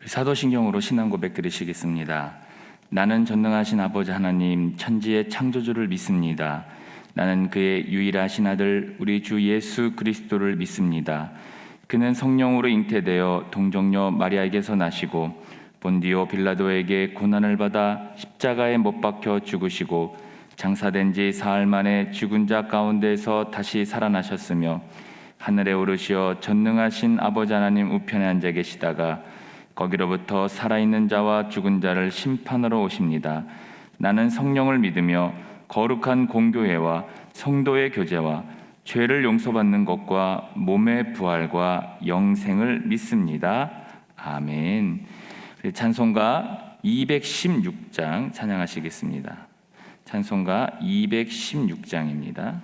사도신경으로 신앙 고백 드리시겠습니다. 나는 전능하신 아버지 하나님 천지의 창조주를 믿습니다. 나는 그의 유일하신 아들 우리 주 예수 그리스도를 믿습니다. 그는 성령으로 잉태되어 동정녀 마리아에게서 나시고 본디오 빌라도에게 고난을 받아 십자가에 못 박혀 죽으시고 장사된 지 사흘 만에 죽은 자 가운데서 다시 살아나셨으며 하늘에 오르시어 전능하신 아버지 하나님 우편에 앉아 계시다가 거기로부터 살아있는 자와 죽은 자를 심판하러 오십니다. 나는 성령을 믿으며 거룩한 공교회와 성도의 교제와 죄를 용서받는 것과 몸의 부활과 영생을 믿습니다. 아멘. 찬송가 216장 찬양하시겠습니다. 찬송가 216장입니다.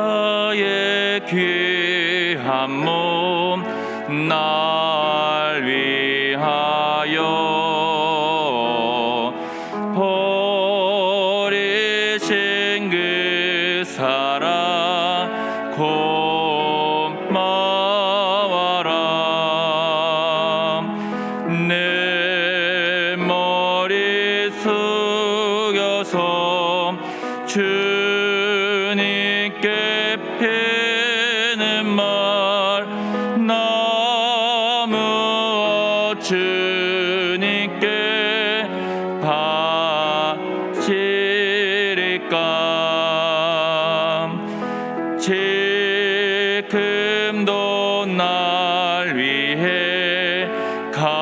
성자의 귀한 몸 날 위하여 버리신 그 사랑 고마워라. 내 머리 숙여서 주님께 피는 말 너무 주님께 바치리까. 지금도 날 위해 간구하시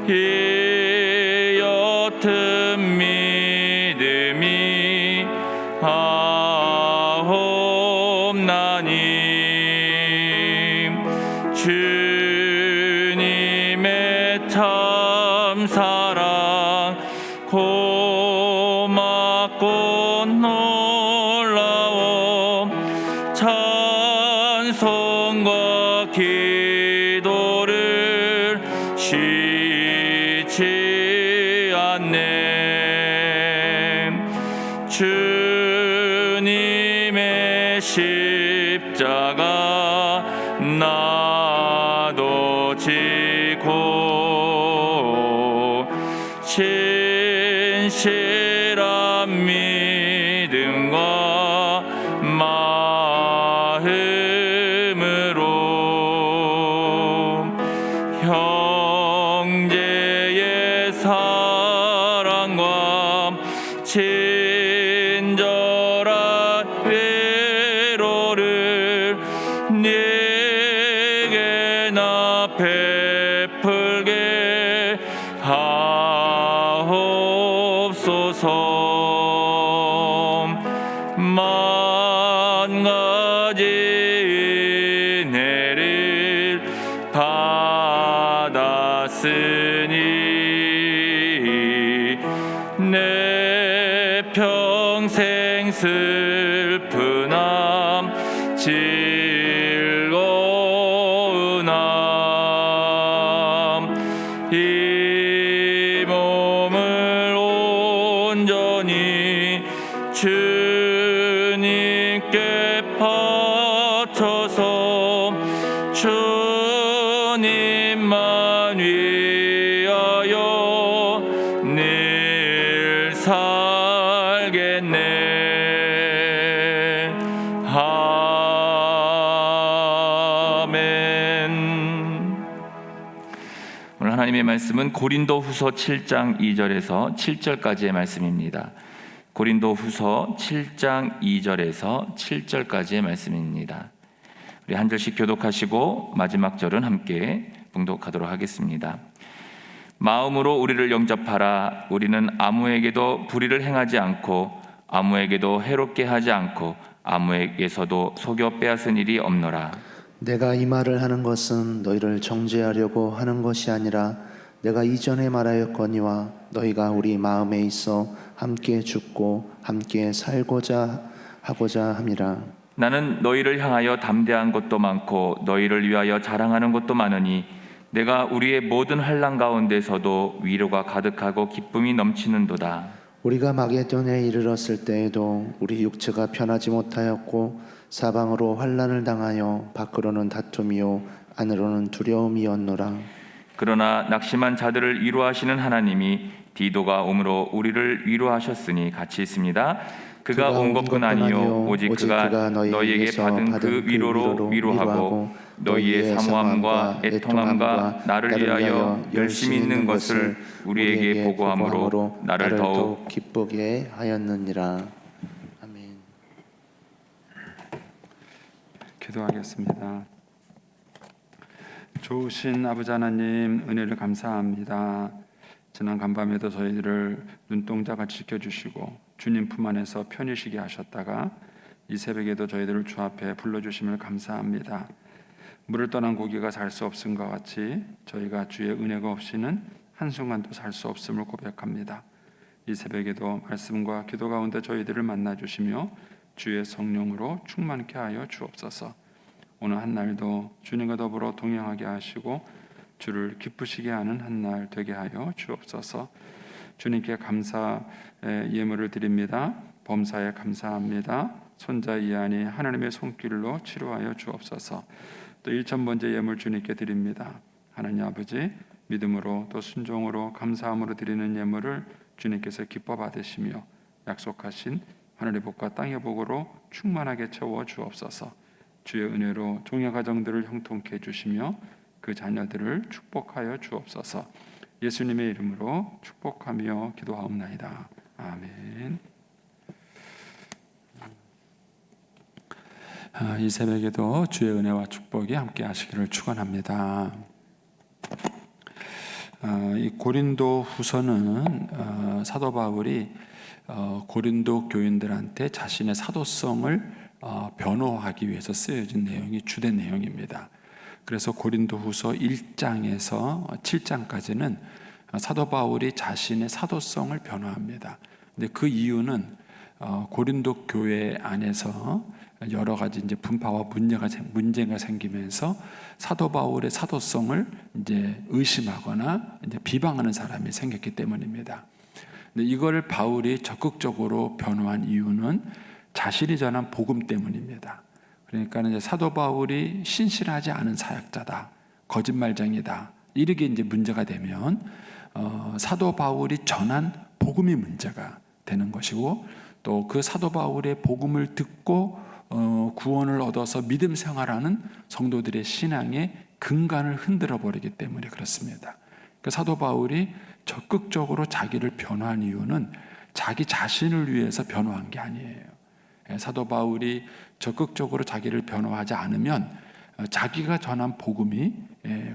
이 옅은 믿음이 하옵나니. 주님의 참 사랑 고맙고 놀라워 찬송과 기도를 쉬지 않네. 주님의 십자가 나도 지고 진실한 믿음과 마음으로 형제의 사랑과 친절한 위로를 네게 나 베풀게 하옵소서. 만 가지 은혜를 받았으니 내 평생 슬프남 즐거우남. 이 몸을 온전히 주님께 바쳐서 주님만 위하여 늘 살겠네. 아멘. 오늘 하나님의 말씀은 고린도후서 7장 2절에서 7절까지의 말씀입니다. 고린도후서 7장 2절에서 7절까지의 말씀입니다. 우리 한 절씩 교독하시고 마지막 절은 함께 봉독하도록 하겠습니다. 마음으로 우리를 영접하라. 우리는 아무에게도 불의를 행하지 않고 아무에게도 해롭게 하지 않고 아무에게서도 속여 빼앗은 일이 없노라. 내가 이 말을 하는 것은 너희를 정죄하려고 하는 것이 아니라 내가 이전에 말하였거니와 너희가 우리 마음에 있어 함께 죽고 함께 살고자 하고자 함이라. 나는 너희를 향하여 담대한 것도 많고 너희를 위하여 자랑하는 것도 많으니 내가 우리의 모든 환난 가운데서도 위로가 가득하고 기쁨이 넘치는도다. 우리가 마게도냐에 이르렀을 때에도 우리 육체가 편하지 못하였고 사방으로 환난을 당하여 밖으로는 다툼이요 안으로는 두려움이었노라. 그러나 낙심한 자들을 위로하시는 하나님이 디도가 오므로 우리를 위로하셨으니 같이 있습니다. 그가 온 것뿐 아니요 오직 그가 너희에게 받은 그 위로로 위로하고 너희의 사모함과 애통함과 나를 위하여 열심히 있는 것을 우리에게 보고함으로 나를 더욱 기쁘게 하였느니라. 아멘. 기도하겠습니다. 좋으신 아버지 하나님, 은혜를 감사합니다. 지난 간밤에도 저희들을 눈동자가 지켜주시고 주님 품 안에서 편히 쉬게 하셨다가 이 새벽에도 저희들을 주 앞에 불러주심을 감사합니다. 물을 떠난 고기가 살 수 없음과 같이 저희가 주의 은혜가 없이는 한순간도 살 수 없음을 고백합니다. 이 새벽에도 말씀과 기도 가운데 저희들을 만나주시며 주의 성령으로 충만케 하여 주옵소서. 오늘 한 날도 주님과 더불어 동행하게 하시고 주를 기쁘시게 하는 한 날 되게 하여 주옵소서. 주님께 감사 예물을 드립니다. 범사에 감사합니다. 손자 이안이 하나님의 손길로 치료하여 주옵소서. 또 1000번째 예물 주님께 드립니다. 하나님 아버지, 믿음으로 또 순종으로 감사함으로 드리는 예물을 주님께서 기뻐 받으시며 약속하신 하늘의 복과 땅의 복으로 충만하게 채워 주옵소서. 주의 은혜로 종의 가정들을 형통케 해주시며 그 자녀들을 축복하여 주옵소서. 예수님의 이름으로 축복하며 기도하옵나이다. 아멘. 이 새벽에도 주의 은혜와 축복이 함께 하시기를 축원합니다. 이 고린도 후서는 사도 바울이 고린도 교인들한테 자신의 사도성을 변호하기 위해서 쓰여진 내용이 주된 내용입니다. 그래서 고린도 후서 1장에서 7장까지는 사도 바울이 자신의 사도성을 변호합니다. 근데 그 이유는 고린도 교회 안에서 여러 가지 이제 분파와 문제가 생기면서 사도 바울의 사도성을 이제 의심하거나 이제 비방하는 사람이 생겼기 때문입니다. 근데 이걸 바울이 적극적으로 변호한 이유는 자신이 전한 복음 때문입니다. 그러니까 이제 사도 바울이 신실하지 않은 사역자다, 거짓말쟁이다, 이렇게 이제 문제가 되면 사도 바울이 전한 복음이 문제가 되는 것이고, 또 그 사도 바울의 복음을 듣고 구원을 얻어서 믿음 생활하는 성도들의 신앙의 근간을 흔들어 버리기 때문에 그렇습니다. 그 사도 바울이 적극적으로 자기를 변호한 이유는 자기 자신을 위해서 변호한 게 아니에요. 사도 바울이 적극적으로 자기를 변호하지 않으면 자기가 전한 복음이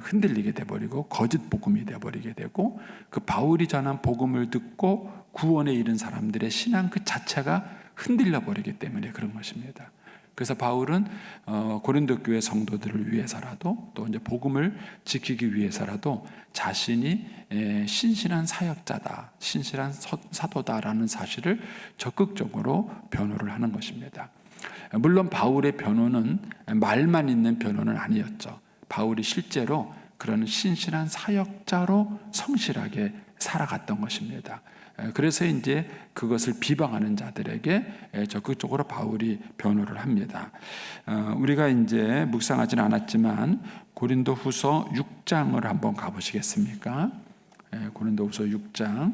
흔들리게 돼버리고 거짓 복음이 돼버리게 되고, 그 바울이 전한 복음을 듣고 구원에 이른 사람들의 신앙 그 자체가 흔들려 버리기 때문에 그런 것입니다. 그래서 바울은 고린도 교회 성도들을 위해서라도 또 이제 복음을 지키기 위해서라도 자신이 신실한 사역자다, 신실한 사도다라는 사실을 적극적으로 변호를 하는 것입니다. 물론 바울의 변호는 말만 있는 변호는 아니었죠. 바울이 실제로 그런 신실한 사역자로 성실하게 살아갔던 것입니다. 그래서 이제 그것을 비방하는 자들에게 적극적으로 바울이 변호를 합니다. 우리가 이제 묵상하지는 않았지만 고린도후서 6장을 한번 가보시겠습니까? 고린도후서 6장.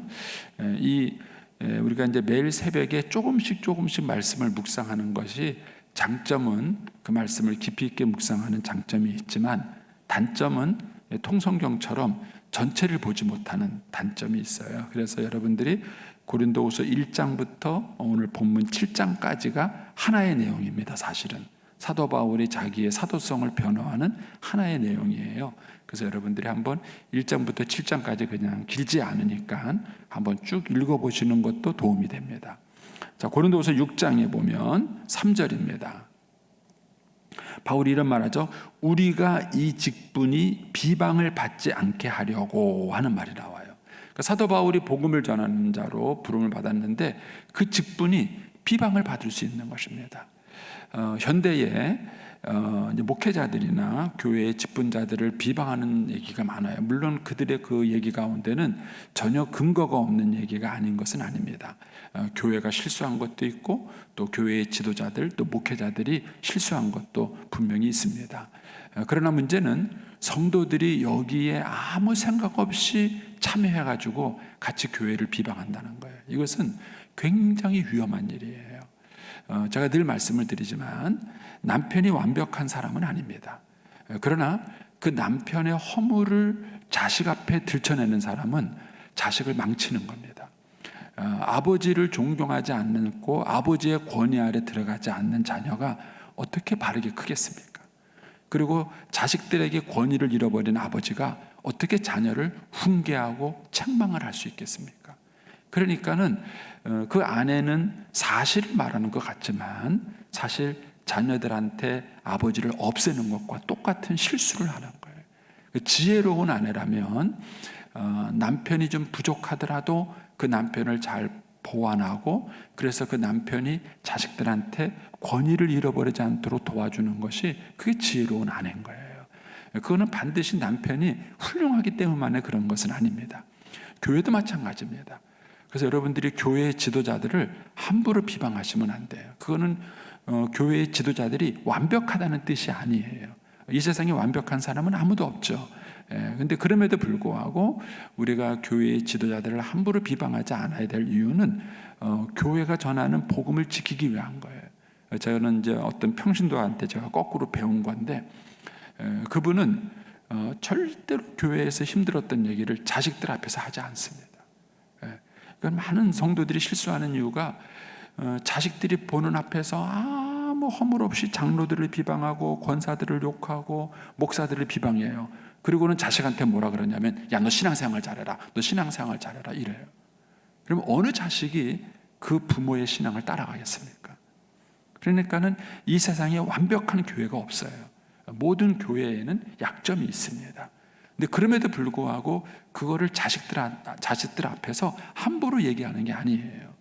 우리가 이제 매일 새벽에 조금씩 말씀을 묵상하는 것이, 장점은 그 말씀을 깊이 있게 묵상하는 장점이 있지만 단점은 통성경처럼 전체를 보지 못하는 단점이 있어요. 그래서 여러분들이 고린도후서 1장부터 오늘 본문 7장까지가 하나의 내용입니다. 사실은 사도 바울이 자기의 사도성을 변호하는 하나의 내용이에요. 그래서 여러분들이 한번 1장부터 7장까지 그냥 길지 않으니까 한번 쭉 읽어보시는 것도 도움이 됩니다. 자, 고린도후서 6장에 보면 3절입니다. 바울이 이런 말하죠. 우리가 이 직분이 비방을 받지 않게 하려고 하는 말이 나와요. 그러니까 사도 바울이 복음을 전하는 자로 부름을 받았는데 그 직분이 비방을 받을 수 있는 것입니다. 현대에 이제 목회자들이나 교회의 직분자들을 비방하는 얘기가 많아요. 물론 그들의 그 얘기 가운데는 전혀 근거가 없는 얘기가 아닌 것은 아닙니다. 교회가 실수한 것도 있고 또 교회의 지도자들 또 목회자들이 실수한 것도 분명히 있습니다. 그러나 문제는 성도들이 여기에 아무 생각 없이 참여해가지고 같이 교회를 비방한다는 거예요. 이것은 굉장히 위험한 일이에요. 제가 늘 말씀을 드리지만 남편이 완벽한 사람은 아닙니다. 그러나 그 남편의 허물을 자식 앞에 들춰내는 사람은 자식을 망치는 겁니다. 아버지를 존경하지 않고 아버지의 권위 아래 들어가지 않는 자녀가 어떻게 바르게 크겠습니까? 그리고 자식들에게 권위를 잃어버린 아버지가 어떻게 자녀를 훈계하고 책망을 할 수 있겠습니까? 그러니까는 그 아내는 사실을 말하는 것 같지만 사실 자녀들한테 아버지를 없애는 것과 똑같은 실수를 하는 거예요. 지혜로운 아내라면 남편이 좀 부족하더라도 그 남편을 잘 보완하고 그래서 그 남편이 자식들한테 권위를 잃어버리지 않도록 도와주는 것이 그게 지혜로운 아내인 거예요. 그거는 반드시 남편이 훌륭하기 때문만에 그런 것은 아닙니다. 교회도 마찬가지입니다. 그래서 여러분들이 교회의 지도자들을 함부로 비방하시면 안 돼요. 그거는 교회의 지도자들이 완벽하다는 뜻이 아니에요. 이 세상에 완벽한 사람은 아무도 없죠. 근데 그럼에도 불구하고 우리가 교회의 지도자들을 함부로 비방하지 않아야 될 이유는 교회가 전하는 복음을 지키기 위한 거예요. 저는 이제 어떤 평신도한테 제가 거꾸로 배운 건데 그분은 절대로 교회에서 힘들었던 얘기를 자식들 앞에서 하지 않습니다. 그러니까 많은 성도들이 실수하는 이유가 자식들이 보는 앞에서 아무 허물 없이 장로들을 비방하고 권사들을 욕하고 목사들을 비방해요. 그리고는 자식한테 뭐라 그러냐면 야, 너 신앙생활 잘해라. 너 신앙생활 잘해라 이래요. 그럼 어느 자식이 그 부모의 신앙을 따라가겠습니까? 그러니까는 이 세상에 완벽한 교회가 없어요. 모든 교회에는 약점이 있습니다. 근데 그럼에도 불구하고 그거를 자식들 앞에서 함부로 얘기하는 게 아니에요.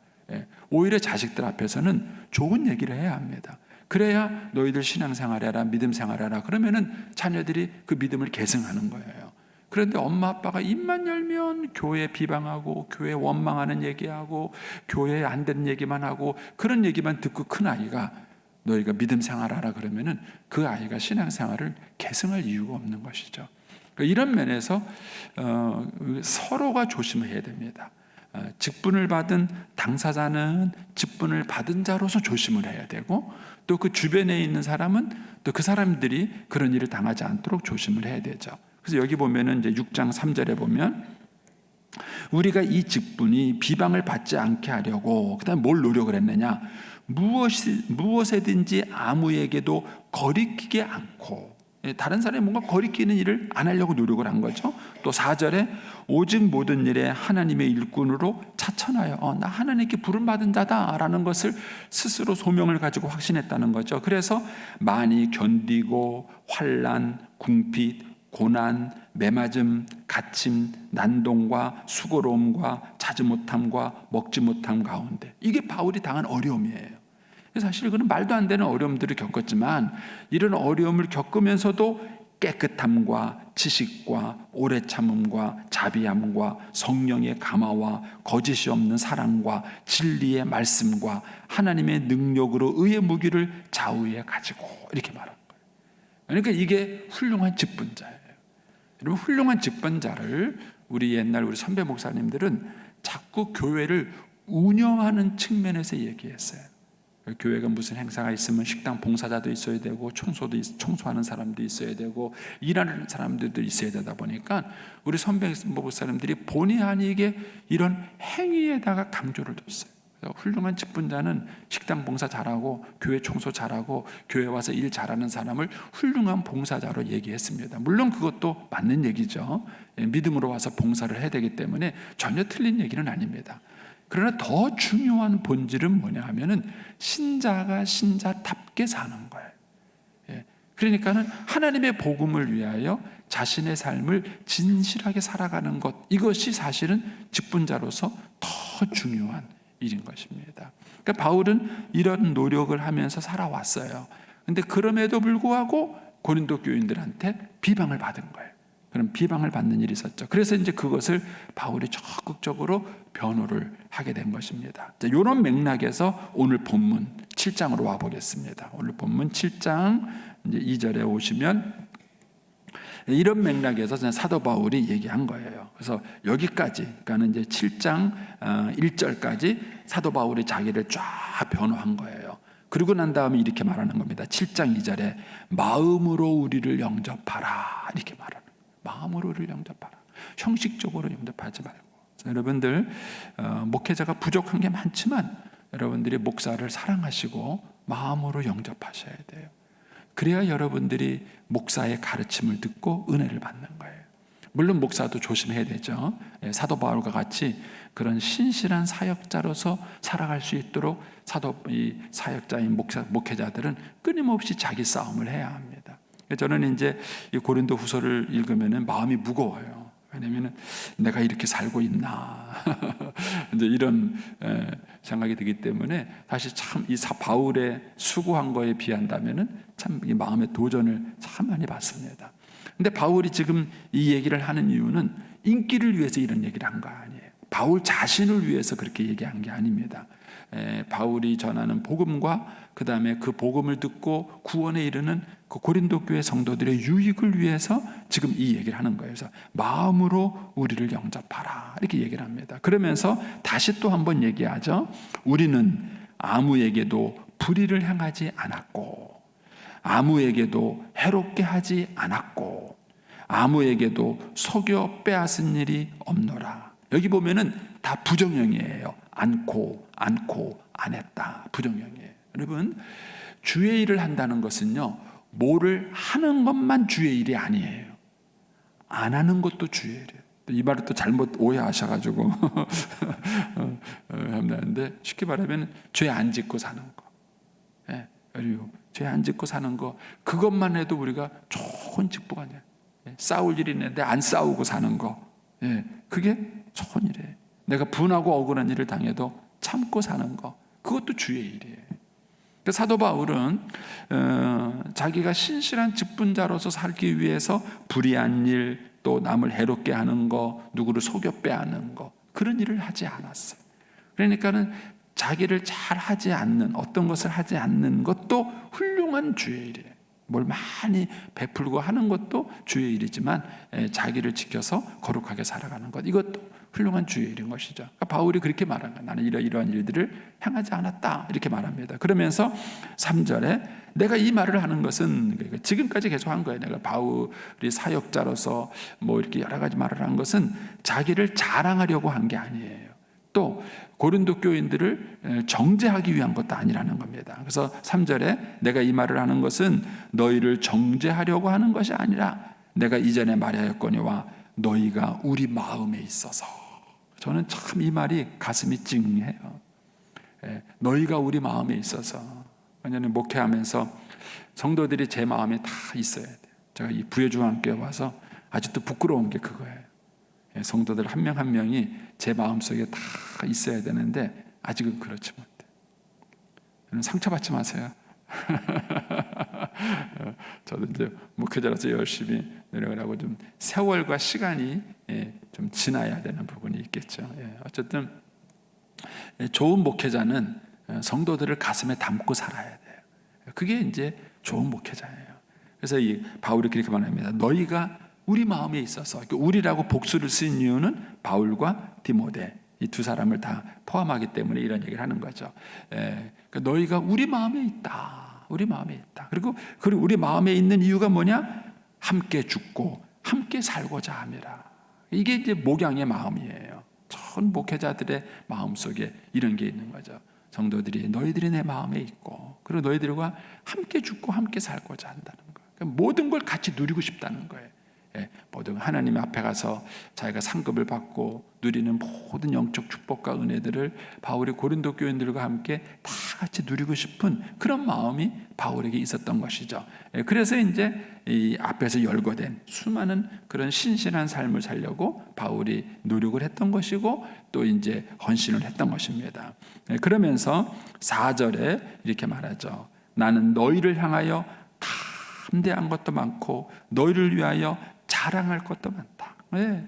오히려 자식들 앞에서는 좋은 얘기를 해야 합니다. 그래야 너희들 신앙생활해라, 믿음생활해라. 그러면은 자녀들이 그 믿음을 계승하는 거예요. 그런데 엄마 아빠가 입만 열면 교회 비방하고 교회 원망하는 얘기하고 교회에 안 되는 얘기만 하고 그런 얘기만 듣고 큰 아이가 너희가 믿음생활하라 그러면은 그 아이가 신앙생활을 계승할 이유가 없는 것이죠. 이런 면에서 서로가 조심해야 됩니다. 직분을 받은 당사자는 직분을 받은 자로서 조심을 해야 되고 또 그 주변에 있는 사람은 또 그 사람들이 그런 일을 당하지 않도록 조심을 해야 되죠. 그래서 여기 보면은 이제 6장 3절에 보면 우리가 이 직분이 비방을 받지 않게 하려고 그다음에 뭘 노력을 했느냐? 무엇에든지 아무에게도 거리끼게 않고 다른 사람이 뭔가 거리끼는 일을 안 하려고 노력을 한 거죠. 또 4절에 오직 모든 일에 하나님의 일꾼으로 차천하여 나 하나님께 부름받은 자다라는 것을 스스로 소명을 가지고 확신했다는 거죠. 그래서 많이 견디고 환난, 궁핍, 고난, 매맞음, 갇힘, 난동과 수고로움과 자지 못함과 먹지 못함 가운데 이게 바울이 당한 어려움이에요. 사실 그는 말도 안 되는 어려움들을 겪었지만 이런 어려움을 겪으면서도 깨끗함과 지식과 오래 참음과 자비함과 성령의 감화와 거짓이 없는 사랑과 진리의 말씀과 하나님의 능력으로 의의 무기를 좌우에 가지고 이렇게 말한 거예요. 그러니까 이게 훌륭한 직분자예요. 여러분 훌륭한 직분자를 우리 옛날 우리 선배 목사님들은 자꾸 교회를 운영하는 측면에서 얘기했어요. 교회가 무슨 행사가 있으면 식당 봉사자도 있어야 되고 청소하는 사람도 있어야 되고 일하는 사람들도 있어야 되다 보니까 우리 선배 목사님들이 본의 아니게 이런 행위에다가 강조를 뒀어요. 훌륭한 직분자는 식당 봉사 잘하고 교회 청소 잘하고 교회 와서 일 잘하는 사람을 훌륭한 봉사자로 얘기했습니다. 물론 그것도 맞는 얘기죠. 믿음으로 와서 봉사를 해야 되기 때문에 전혀 틀린 얘기는 아닙니다. 그러나 더 중요한 본질은 뭐냐 하면은 신자가 신자답게 사는 거예요. 그러니까는 하나님의 복음을 위하여 자신의 삶을 진실하게 살아가는 것, 이것이 사실은 직분자로서 더 중요한 일인 것입니다. 그러니까 바울은 이런 노력을 하면서 살아왔어요. 근데 그럼에도 불구하고 고린도 교인들한테 비방을 받은 거예요. 그런 비방을 받는 일이 있었죠. 그래서 이제 그것을 바울이 적극적으로 변호를 하게 된 것입니다. 자, 이런 맥락에서 오늘 본문 7장으로 와 보겠습니다. 오늘 본문 7장 이제 2절에 오시면 이런 맥락에서 사도 바울이 얘기한 거예요. 그래서 여기까지, 그러니까 이제 7장 1절까지 사도 바울이 자기를 쫙 변호한 거예요. 그러고 난 다음에 이렇게 말하는 겁니다. 7장 2절에 마음으로 우리를 영접하라 이렇게 말하는 거예요. 마음으로 우리를 영접하라. 형식적으로 영접하지 말고. 여러분들 목회자가 부족한 게 많지만 여러분들이 목사를 사랑하시고 마음으로 영접하셔야 돼요. 그래야 여러분들이 목사의 가르침을 듣고 은혜를 받는 거예요. 물론 목사도 조심해야 되죠. 사도 바울과 같이 그런 신실한 사역자로서 살아갈 수 있도록 이 사역자인 목회자들은 끊임없이 자기 싸움을 해야 합니다. 저는 이제 이 고린도 후서를 읽으면 마음이 무거워요. 왜냐하면 내가 이렇게 살고 있나 이제 이런 생각이 들기 때문에 사실 참 이 바울의 수고한 거에 비한다면은 참 이 마음의 도전을 참 많이 받습니다. 근데 바울이 지금 이 얘기를 하는 이유는 인기를 위해서 이런 얘기를 한 거 아니에요. 바울 자신을 위해서 그렇게 얘기한 게 아닙니다. 바울이 전하는 복음과 그 다음에 그 복음을 듣고 구원에 이르는 그 고린도 교회 성도들의 유익을 위해서 지금 이 얘기를 하는 거예요. 그래서 마음으로 우리를 영접하라 이렇게 얘기를 합니다. 그러면서 다시 또 한번 얘기하죠. 우리는 아무에게도 불의를 행하지 않았고 아무에게도 해롭게 하지 않았고 아무에게도 속여 빼앗은 일이 없노라. 여기 보면은 다 부정형이에요. 않고 안 했다. 부정형이에요. 여러분 주의 일을 한다는 것은요 뭐를 하는 것만 주의 일이 아니에요. 안 하는 것도 주의 일이에요. 이 말을 또 잘못 오해하셔가지고 하는데 쉽게 말하면 죄 안 짓고 사는 거, 그리고 죄 안 짓고 사는 거 그것만 해도 우리가 좋은 직분 아니에요. 싸울 일이 있는데 안 싸우고 사는 거, 그게 좋은 일이에요. 내가 분하고 억울한 일을 당해도 참고 사는 거 그것도 주의 일이에요. 사도 바울은 자기가 신실한 직분자로서 살기 위해서 불의한 일, 또 남을 해롭게 하는 거, 누구를 속여 빼앗는 거 그런 일을 하지 않았어요. 그러니까는 자기를 잘 하지 않는 어떤 것을 하지 않는 것도 훌륭한 주의 일이에요. 뭘 많이 베풀고 하는 것도 주의 일이지만 자기를 지켜서 거룩하게 살아가는 것 이것도 훌륭한 주의 일인 것이죠. 그러니까 바울이 그렇게 말한 거예요. 나는 이러이러한 일들을 행하지 않았다 이렇게 말합니다. 그러면서 3절에 내가 이 말을 하는 것은 지금까지 계속 한 거예요. 내가 바울이 사역자로서 뭐 이렇게 여러 가지 말을 한 것은 자기를 자랑하려고 한 게 아니에요. 또 고린도 교인들을 정죄하기 위한 것도 아니라는 겁니다. 그래서 3절에 내가 이 말을 하는 것은 너희를 정죄하려고 하는 것이 아니라 내가 이전에 말하였거니와 너희가 우리 마음에 있어서. 저는 참 이 말이 가슴이 찡해요. 너희가 우리 마음에 있어서. 왜냐하면 목회하면서 성도들이 제 마음에 다 있어야 돼요. 제가 이 부여중앙교회 와서 아직도 부끄러운 게 그거예요. 성도들 한 명 한 명이 제 마음속에 다 있어야 되는데 아직은 그렇지 못해. 상처받지 마세요. 저도 이제 목회자로서 열심히 노력을 하고 좀 세월과 시간이 좀 지나야 되는 부분이 있겠죠. 어쨌든 좋은 목회자는 성도들을 가슴에 담고 살아야 돼요. 그게 이제 좋은 목회자예요. 그래서 이 바울이 그렇게 말합니다. 너희가 우리 마음에 있어서, 우리라고 복수를 쓴 이유는 바울과 디모데 이 두 사람을 다 포함하기 때문에 이런 얘기를 하는 거죠. 그러니까 너희가 우리 마음에 있다. 우리 마음에 있다. 그리고 우리 마음에 있는 이유가 뭐냐? 함께 죽고 함께 살고자 함이라. 이게 이제 목양의 마음이에요. 전 목회자들의 마음속에 이런 게 있는 거죠. 성도들이 너희들이 내 마음에 있고 그리고 너희들과 함께 죽고 함께 살고자 한다는 거예요. 그러니까 모든 걸 같이 누리고 싶다는 거예요. 모든 하나님 앞에 가서 자기가 상급을 받고 누리는 모든 영적 축복과 은혜들을 바울이 고린도 교인들과 함께 다 같이 누리고 싶은 그런 마음이 바울에게 있었던 것이죠. 그래서 이제 이 앞에서 열거된 수많은 그런 신실한 삶을 살려고 바울이 노력을 했던 것이고 또 이제 헌신을 했던 것입니다. 그러면서 4절에 이렇게 말하죠. 나는 너희를 향하여 담대한 것도 많고 너희를 위하여 자랑할 것도 많다.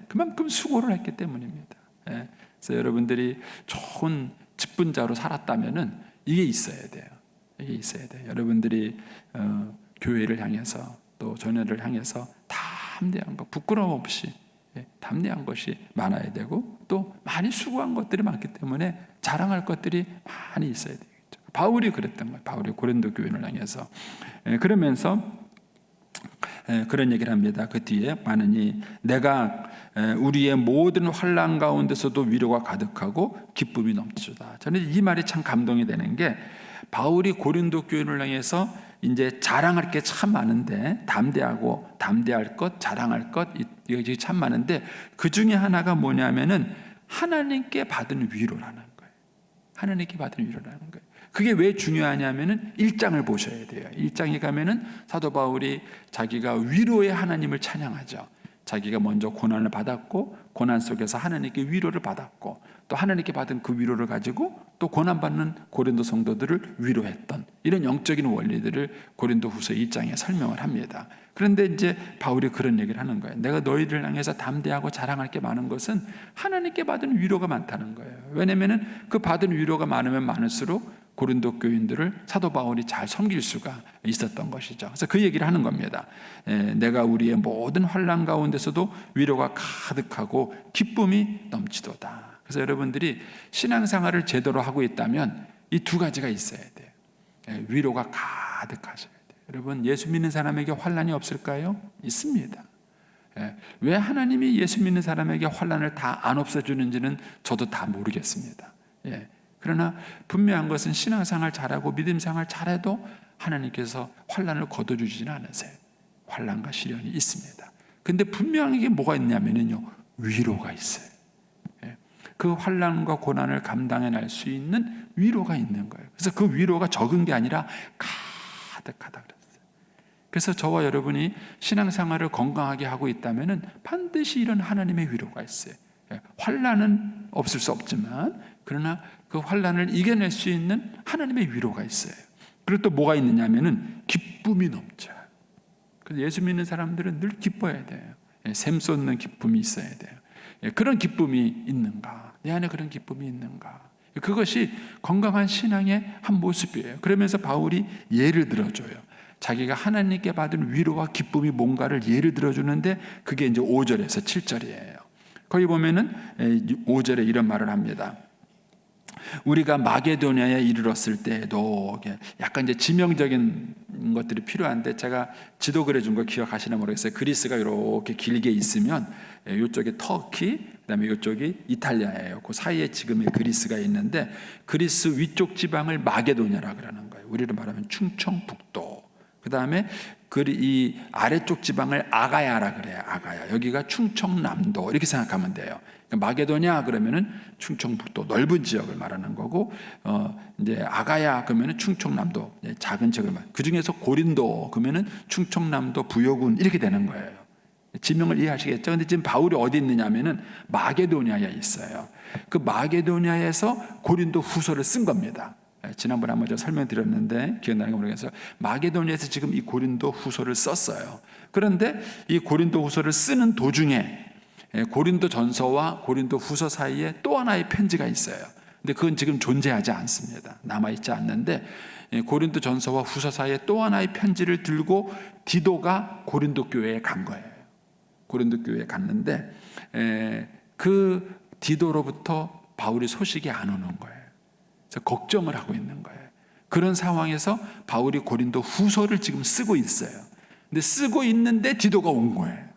그만큼 수고를 했기 때문입니다. 그래서 여러분들이 좋은 직분자로 살았다면은 이게 있어야 돼요. 이게 있어야 돼요. 여러분들이 교회를 향해서 또 전회를 향해서 담대한 것, 부끄러움 없이 담대한 것이 많아야 되고 또 많이 수고한 것들이 많기 때문에 자랑할 것들이 많이 있어야 되겠죠. 바울이 그랬던 거예요. 바울이 고린도 교인을 향해서 그러면서 그런 얘기를 합니다. 그 뒤에 많으니 내가 우리의 모든 환난 가운데서도 위로가 가득하고 기쁨이 넘치다. 저는 이 말이 참 감동이 되는 게 바울이 고린도 교인을 향해서 이제 자랑할 게 참 많은데 담대하고 담대할 것, 자랑할 것 이게 참 많은데 그 중에 하나가 뭐냐면은 하나님께 받은 위로라는 거예요. 하나님께 받은 위로라는 거예요. 그게 왜 중요하냐면은 1장을 보셔야 돼요. 1장에 가면은 사도 바울이 자기가 위로의 하나님을 찬양하죠. 자기가 먼저 고난을 받았고 고난 속에서 하나님께 위로를 받았고 또 하나님께 받은 그 위로를 가지고 또 고난받는 고린도 성도들을 위로했던 이런 영적인 원리들을 고린도후서 1장에 설명을 합니다. 그런데 이제 바울이 그런 얘기를 하는 거예요. 내가 너희를 향해서 담대하고 자랑할 게 많은 것은 하나님께 받은 위로가 많다는 거예요. 왜냐하면 그 받은 위로가 많으면 많을수록 고린도 교인들을 사도 바울이 잘 섬길 수가 있었던 것이죠. 그래서 그 얘기를 하는 겁니다. 내가 우리의 모든 환난 가운데서도 위로가 가득하고 기쁨이 넘치도다. 그래서 여러분들이 신앙생활을 제대로 하고 있다면 이 두 가지가 있어야 돼요. 위로가 가득하셔야 돼요. 여러분 예수 믿는 사람에게 환난이 없을까요? 있습니다. 왜 하나님이 예수 믿는 사람에게 환난을 다 안 없애주는지는 저도 다 모르겠습니다. 그러나 분명한 것은 신앙생활 잘하고 믿음생활 잘해도 하나님께서 환난을 거둬주지는 않으세요. 환난과 시련이 있습니다. 근데 분명한 게 뭐가 있냐면요, 위로가 있어요. 그 환난과 고난을 감당해낼 수 있는 위로가 있는 거예요. 그래서 그 위로가 적은 게 아니라 가득하다 그랬어요. 그래서 저와 여러분이 신앙생활을 건강하게 하고 있다면은 반드시 이런 하나님의 위로가 있어요. 환난은 없을 수 없지만 그러나 그 환난을 이겨낼 수 있는 하나님의 위로가 있어요. 그리고 또 뭐가 있느냐면은 기쁨이 넘쳐요. 그래서 예수 믿는 사람들은 늘 기뻐야 돼요. 샘솟는 기쁨이 있어야 돼요. 그런 기쁨이 있는가? 내 안에 그런 기쁨이 있는가? 그것이 건강한 신앙의 한 모습이에요. 그러면서 바울이 예를 들어줘요. 자기가 하나님께 받은 위로와 기쁨이 뭔가를 예를 들어주는데 그게 이제 5절에서 7절이에요. 거기 보면은 5절에 이런 말을 합니다. 우리가 마게도냐에 이르렀을 때에도 약간 이제 지명적인 것들이 필요한데 제가 지도 그려준 거 기억하시나 모르겠어요. 그리스가 이렇게 길게 있으면 이쪽이 터키, 그다음에 이쪽이 이탈리아예요. 그 사이에 지금 그리스가 있는데 그리스 위쪽 지방을 마게도냐라 그러는 거예요. 우리로 말하면 충청북도. 그다음에 이 아래쪽 지방을 아가야라 그래요. 아가야. 여기가 충청남도 이렇게 생각하면 돼요. 마게도냐 그러면은 충청북도 넓은 지역을 말하는 거고, 이제 아가야 그러면은 충청남도 작은 지역을 말. 그 중에서 고린도 그러면은 충청남도 부여군 이렇게 되는 거예요. 지명을 이해하시겠죠? 근데 지금 바울이 어디 있느냐면은 마게도냐에 있어요. 그 마게도냐에서 고린도 후서를 쓴 겁니다. 지난번에 한번 제가 설명드렸는데 기억나는 거 모르겠어요. 마게도냐에서 지금 이 고린도 후서를 썼어요. 그런데 이 고린도 후서를 쓰는 도중에 고린도 전서와 고린도 후서 사이에 또 하나의 편지가 있어요. 근데 그건 지금 존재하지 않습니다. 남아있지 않는데 고린도 전서와 후서 사이에 또 하나의 편지를 들고 디도가 고린도 교회에 간 거예요. 고린도 교회에 갔는데 그 디도로부터 바울이 소식이 안 오는 거예요. 그래서 걱정을 하고 있는 거예요. 그런 상황에서 바울이 고린도 후서를 지금 쓰고 있어요. 근데 쓰고 있는데 디도가 온 거예요.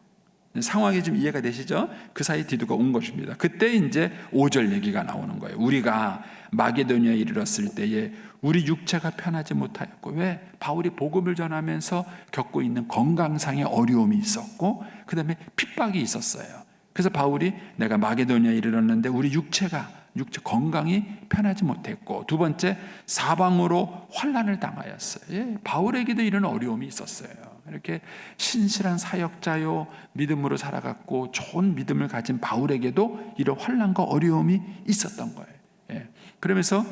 상황이 좀 이해가 되시죠? 그 사이 디도가 온 것입니다. 그때 이제 5절 얘기가 나오는 거예요. 우리가 마게도니아에 이르렀을 때에 우리 육체가 편하지 못하였고, 왜? 바울이 복음을 전하면서 겪고 있는 건강상의 어려움이 있었고, 그 다음에 핍박이 있었어요. 그래서 바울이 내가 마게도니아에 이르렀는데 우리 육체 건강이 편하지 못했고, 두 번째 사방으로 환난을 당하였어요. 예, 바울에게도 이런 어려움이 있었어요. 이렇게 신실한 사역자요 믿음으로 살아갔고 좋은 믿음을 가진 바울에게도 이런 환난과 어려움이 있었던 거예요. 예, 그러면서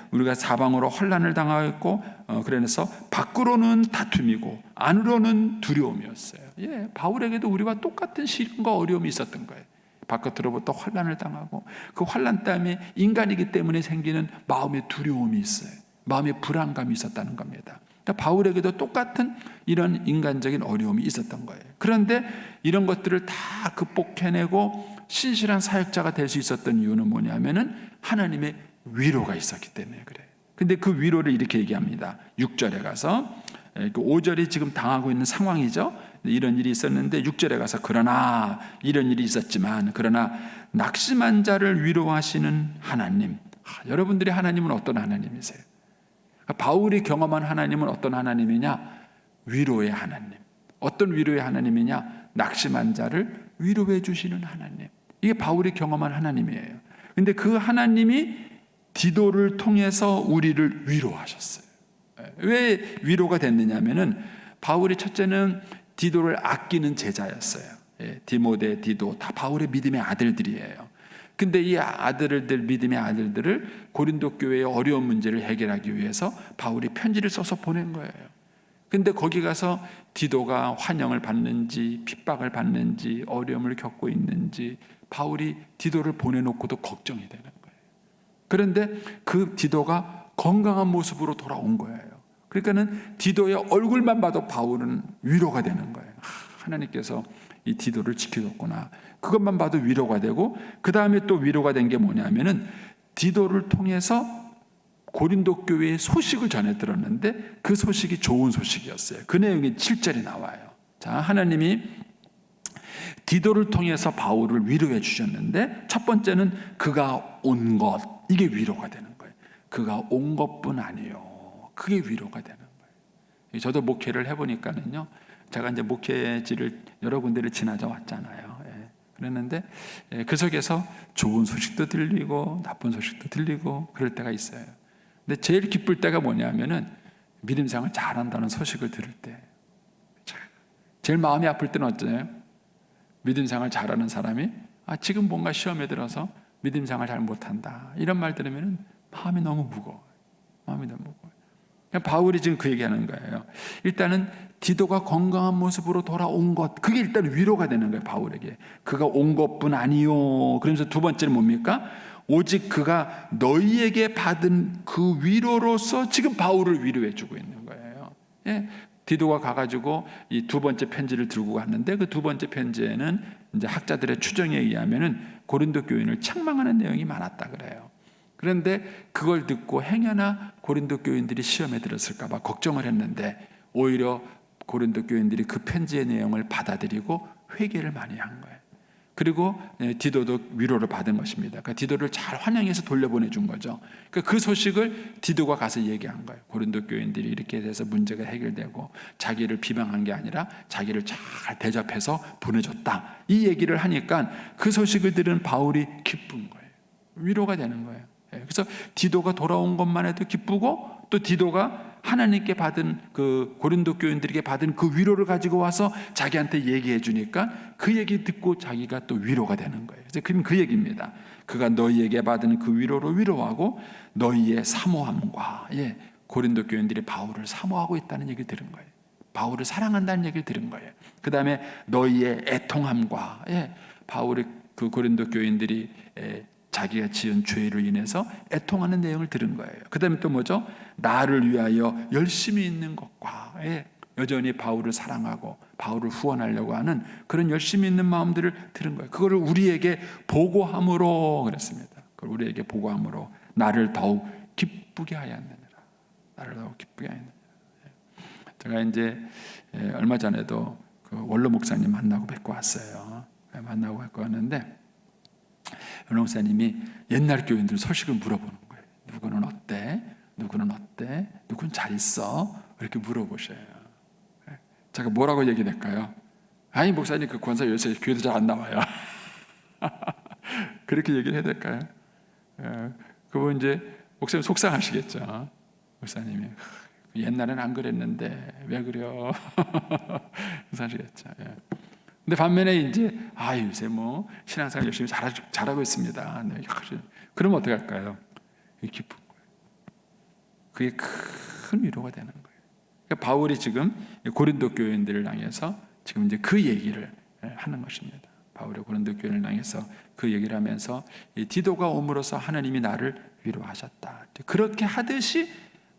우리가 사방으로 환난을 당하였고, 그래서 밖으로는 다툼이고 안으로는 두려움이었어요. 예, 바울에게도 우리와 똑같은 시련과 어려움이 있었던 거예요. 바깥으로부터 환난을 당하고, 그 환난 때문에 인간이기 때문에 생기는 마음의 두려움이 있어요. 마음의 불안감이 있었다는 겁니다. 그러니까 바울에게도 똑같은 이런 인간적인 어려움이 있었던 거예요. 그런데 이런 것들을 다 극복해내고 신실한 사역자가 될 수 있었던 이유는 뭐냐면은 하나님의 위로가 있었기 때문에 그래요. 근데 그 위로를 이렇게 얘기합니다. 6절에 가서, 5절이 지금 당하고 있는 상황이죠. 이런 일이 있었는데 6절에 가서 그러나 이런 일이 있었지만 그러나 낙심한 자를 위로하시는 하나님. 여러분들의 하나님은 어떤 하나님이세요? 바울이 경험한 하나님은 어떤 하나님이냐? 위로의 하나님. 어떤 위로의 하나님이냐? 낙심한 자를 위로해 주시는 하나님. 이게 바울이 경험한 하나님이에요. 근데 그 하나님이 디도를 통해서 우리를 위로하셨어요. 왜 위로가 됐느냐면은 바울이 첫째는 디도를 아끼는 제자였어요. 디모데, 디도 다 바울의 믿음의 아들들이에요. 근데 이 아들들, 믿음의 아들들을 고린도 교회의 어려운 문제를 해결하기 위해서 바울이 편지를 써서 보낸 거예요. 근데 거기 가서 디도가 환영을 받는지 핍박을 받는지 어려움을 겪고 있는지 바울이 디도를 보내놓고도 걱정이 되는 거예요. 그런데 그 디도가 건강한 모습으로 돌아온 거예요. 그러니까는 디도의 얼굴만 봐도 바울은 위로가 되는 거예요. 하나님께서 이 디도를 지켜줬구나. 그것만 봐도 위로가 되고, 그 다음에 또 위로가 된 게 뭐냐면은 디도를 통해서 고린도 교회의 소식을 전해 들었는데 그 소식이 좋은 소식이었어요. 그 내용이 7절에 나와요. 자, 하나님이 디도를 통해서 바울을 위로해 주셨는데 첫 번째는 그가 온 것, 이게 위로가 되는 거예요. 그가 온 것뿐 아니요, 그게 위로가 되는 거예요. 저도 목회를 해보니까는요, 제가 이제 목회지를 여러 군데를 지나져 왔잖아요. 그랬는데 그 속에서 좋은 소식도 들리고 나쁜 소식도 들리고 그럴 때가 있어요. 근데 제일 기쁠 때가 뭐냐면은 믿음생활 잘한다는 소식을 들을 때. 제일 마음이 아플 때는 어쩌나요? 믿음생활 잘하는 사람이 지금 뭔가 시험에 들어서 믿음생활 잘 못한다 이런 말 들으면 마음이 너무 무거워요. 마음이 너무 무거워요. 바울이 지금 그 얘기하는 거예요. 일단은 디도가 건강한 모습으로 돌아온 것, 그게 일단 위로가 되는 거예요. 바울에게 그가 온 것뿐 아니요. 그러면서 두 번째는 뭡니까? 오직 그가 너희에게 받은 그 위로로서 지금 바울을 위로해 주고 있는 거예요. 예, 디도가 가가지고 이 두 번째 편지를 들고 갔는데 그 두 번째 편지에는 이제 학자들의 추정에 의하면은 고린도 교인을 책망하는 내용이 많았다 그래요. 그런데 그걸 듣고 행여나 고린도 교인들이 시험에 들었을까 봐 걱정을 했는데 오히려 고린도 교인들이 그 편지의 내용을 받아들이고 회개를 많이 한 거예요. 그리고 디도도 위로를 받은 것입니다. 그러니까 디도를 잘 환영해서 돌려보내 준 거죠. 그러니까 그 소식을 디도가 가서 얘기한 거예요. 고린도 교인들이 이렇게 돼서 문제가 해결되고 자기를 비방한 게 아니라 자기를 잘 대접해서 보내줬다. 이 얘기를 하니까 그 소식을 들은 바울이 기쁜 거예요. 위로가 되는 거예요. 그래서 디도가 돌아온 것만 해도 기쁘고, 또 디도가 하나님께 받은 그 고린도 교인들에게 받은 그 위로를 가지고 와서 자기한테 얘기해 주니까 그 얘기 듣고 자기가 또 위로가 되는 거예요. 그래서 그 얘기입니다. 그가 너희에게 받은 그 위로로 위로하고 너희의 사모함과, 고린도 교인들이 바울을 사모하고 있다는 얘기를 들은 거예요. 바울을 사랑한다는 얘기를 들은 거예요. 그 다음에 너희의 애통함과, 바울의 그 고린도 교인들이 자기가 지은 죄로 인해서 애통하는 내용을 들은 거예요. 그 다음에 또 뭐죠? 나를 위하여 열심히 있는 것과, 여전히 바울을 사랑하고 바울을 후원하려고 하는 그런 열심히 있는 마음들을 들은 거예요. 그거를 우리에게 보고함으로 그랬습니다. 그걸 우리에게 보고함으로 나를 더욱 기쁘게 하였느니라. 나를 더욱 기쁘게 하였느니라. 제가 이제 얼마 전에도 그 원로 목사님 만나고 뵙고 왔어요. 만나고 뵙고 왔는데 원로 목사님이 옛날 교인들 소식을 물어보는 거예요. 누구는 어때? 누구는 어때? 누구는 잘 있어? 이렇게 물어보셔요. 제가 뭐라고 얘기할까요? 아니 목사님 그 권사 요새 교회도 잘 안 나와요. 그렇게 얘기를 해야 될까요? 그분 이제 목사님 속상하시겠죠. 목사님이 옛날엔 안 그랬는데 왜 그래요? 속상하시겠죠. 근데 반면에 이제 요새 뭐 신앙생활 열심히 잘하고 있습니다. 네, 그러면 어떻게 할까요? 기쁜 거예요. 그게 큰 위로가 되는 거예요. 그러니까 바울이 지금 고린도 교인들을 향해서 지금 이제 그 얘기를 하는 것입니다. 바울이 고린도 교인을 향해서 그 얘기를 하면서 디도가 옴으로써 하나님이 나를 위로하셨다. 그렇게 하듯이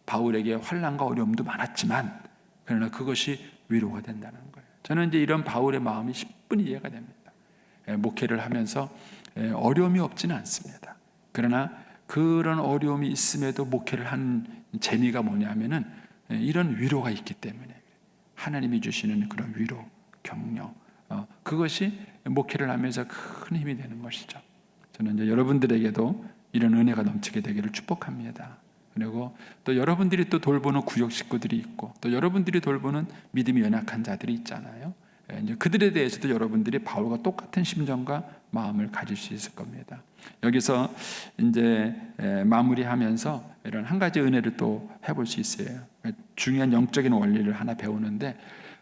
바울에게 환난과 어려움도 많았지만 그러나 그것이 위로가 된다는 거예요. 저는 이제 이런 바울의 마음이 10분이 이해가 됩니다. 목회를 하면서 어려움이 없지는 않습니다. 그러나 그런 어려움이 있음에도 목회를 하는 재미가 뭐냐면은 이런 위로가 있기 때문에 하나님이 주시는 그런 위로, 격려, 그것이 목회를 하면서 큰 힘이 되는 것이죠. 저는 이제 여러분들에게도 이런 은혜가 넘치게 되기를 축복합니다. 그리고 또 여러분들이 또 돌보는 구역 식구들이 있고 또 여러분들이 돌보는 믿음이 연약한 자들이 있잖아요. 이제 그들에 대해서도 여러분들이 바울과 똑같은 심정과 마음을 가질 수 있을 겁니다. 여기서 이제 마무리하면서 이런 한 가지 은혜를 또 해볼 수 있어요. 중요한 영적인 원리를 하나 배우는데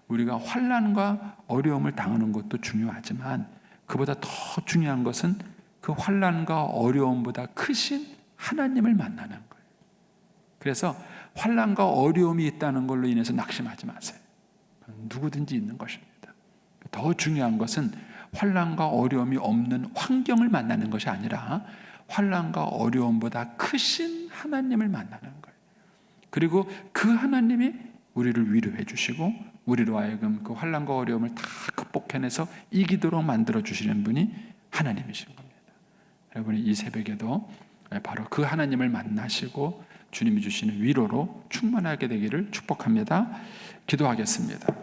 우리가 환난과 어려움을 당하는 것도 중요하지만 그보다 더 중요한 것은 그 환난과 어려움보다 크신 하나님을 만나는 거예요. 그래서 환난과 어려움이 있다는 걸로 인해서 낙심하지 마세요. 누구든지 있는 것입니다. 더 중요한 것은 환난과 어려움이 없는 환경을 만나는 것이 아니라 환난과 어려움보다 크신 하나님을 만나는 거예요. 그리고 그 하나님이 우리를 위로해 주시고 우리로 하여금 그 환난과 어려움을 다 극복해내서 이기도록 만들어 주시는 분이 하나님이신 겁니다. 여러분이 이 새벽에도 바로 그 하나님을 만나시고 주님이 주시는 위로로 충만하게 되기를 축복합니다. 기도하겠습니다.